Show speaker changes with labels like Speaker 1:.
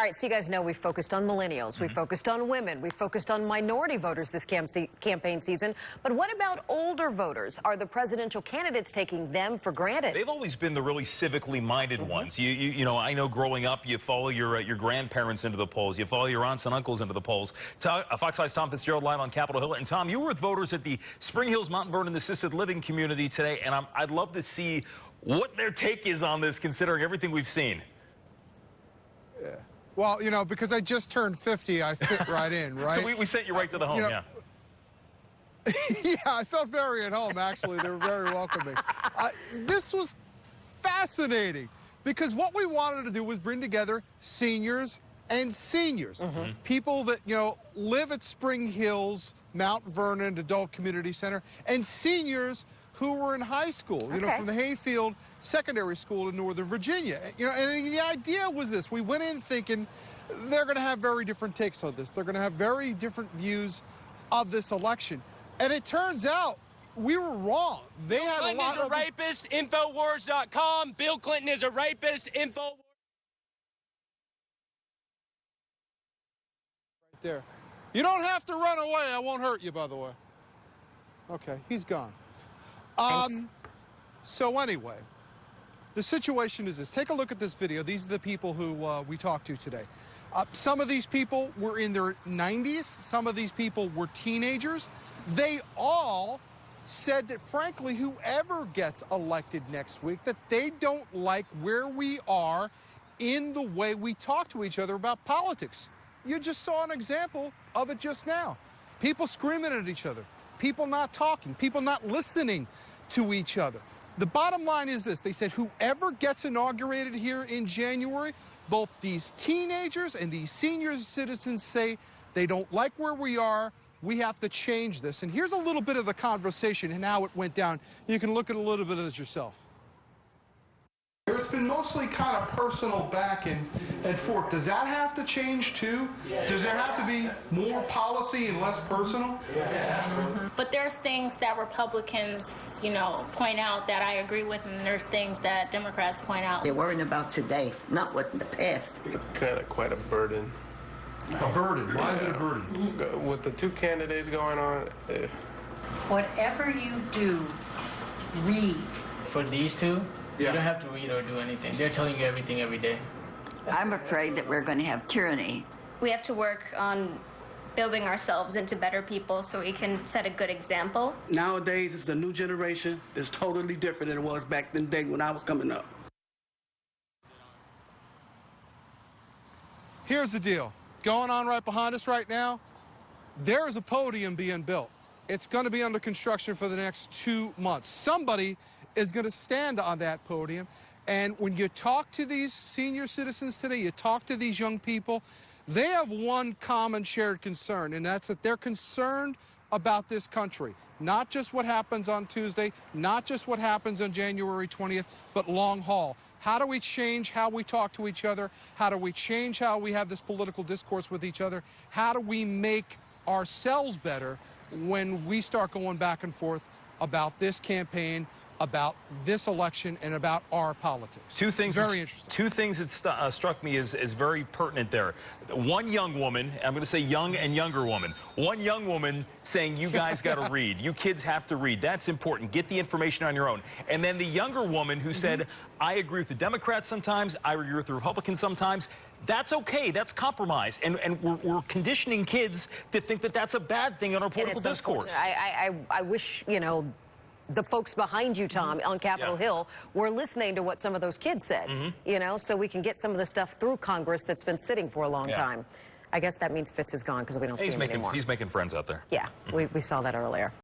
Speaker 1: All right, so you guys know we focused on millennials, we focused on women, we focused on minority voters this campaign season. But what about older voters? Are the presidential candidates taking them for granted?
Speaker 2: They've always been the really civically minded ones. You know, I know growing up, you follow your grandparents into the polls, you follow your aunts and uncles into the polls. Fox 5's Tom Fitzgerald live on Capitol Hill. And Tom, you were with voters at the Spring Hills Mt.Vernon assisted living community today, and I'd love to see what their take is on this, considering everything we've seen.
Speaker 3: Yeah. Well, you know, because I just turned 50, I fit right in, right?
Speaker 2: So we sent you right to the home,
Speaker 3: you know,
Speaker 2: yeah.
Speaker 3: Yeah, I felt very at home, actually. They were very welcoming. This was fascinating because what we wanted to do was bring together seniors and seniors. People that, you know, live at Spring Hills, Mt.Vernon Adult Community Center, and seniors who were in high school, you know, from the Hayfield Secondary School in Northern Virginia. You know, and the idea was this. We went in thinking they're going to have very different takes on this. They're going to have very different views of this election. And it turns out we were wrong. They
Speaker 4: Bill
Speaker 3: had
Speaker 4: Clinton
Speaker 3: a lot
Speaker 4: is a
Speaker 3: of...
Speaker 4: rapist, Infowars.com. Bill Clinton is a rapist, Infowars.
Speaker 3: Right there. You don't have to run away. I won't hurt you, by the way. Okay, he's gone. So anyway, the situation is this. Take a look at this video. These are the people who we talked to today. Some of these people were in their 90s. Some of these people were teenagers. They all said that, frankly, whoever gets elected next week, that they don't like where we are in the way we talk to each other about politics. You just saw an example of it just now. People screaming at each other. People not talking. People not listening to each other. The bottom line is this. They said whoever gets inaugurated here in January, both these teenagers and these senior citizens say they don't like where we are. We have to change this. And here's a little bit of the conversation and how it went down. You can look at a little bit of it yourself. It's been mostly kind of personal back and forth. Does that have to change too? Does there have to be more policy and less personal?
Speaker 5: But there's things that Republicans, you know, point out that I agree with, and there's things that Democrats point out.
Speaker 6: They're worrying about today, not what in the past.
Speaker 7: It's kind of quite a burden.
Speaker 3: A burden? Why is it a burden?
Speaker 7: With the two candidates going on.
Speaker 8: Whatever you do, read.
Speaker 9: For these two, you don't have to read or do anything. They're telling you everything every day.
Speaker 6: I'm afraid that we're going to have tyranny.
Speaker 10: We have to work on building ourselves into better people so we can set a good example.
Speaker 11: Nowadays, it's the new generation. It's totally different than it was back in the day when I was coming up.
Speaker 3: Here's the deal. Going on right behind us right now, there is a podium being built. It's going to be under construction for the next 2 months. Somebody is going to stand on that podium. And when you talk to these senior citizens today, you talk to these young people, they have one common shared concern, and that's that they're concerned about this country. Not just what happens on Tuesday, not just what happens on January 20th, but long haul. How do we change how we talk to each other? How do we change how we have this political discourse with each other? How do we make ourselves better when we start going back and forth about this campaign, about this election, and about our politics?
Speaker 2: Two things.
Speaker 3: Very interesting.
Speaker 2: Two things that struck me as very pertinent there. One young woman, I'm going to say young and younger woman. One young woman saying, you guys got to read. You kids have to read. That's important. Get the information on your own. And then the younger woman who said, I agree with the Democrats sometimes. I agree with the Republicans sometimes. That's okay. That's compromise. And we're conditioning kids to think that that's a bad thing in our political discourse.
Speaker 1: I wish, you know, the folks behind you, Tom, on Capitol Hill were listening to what some of those kids said, you know, so we can get some of the stuff through Congress that's been sitting for a long time. I guess that means Fitz is gone because we don't see him anymore.
Speaker 2: He's making friends out there.
Speaker 1: Yeah, we saw that earlier.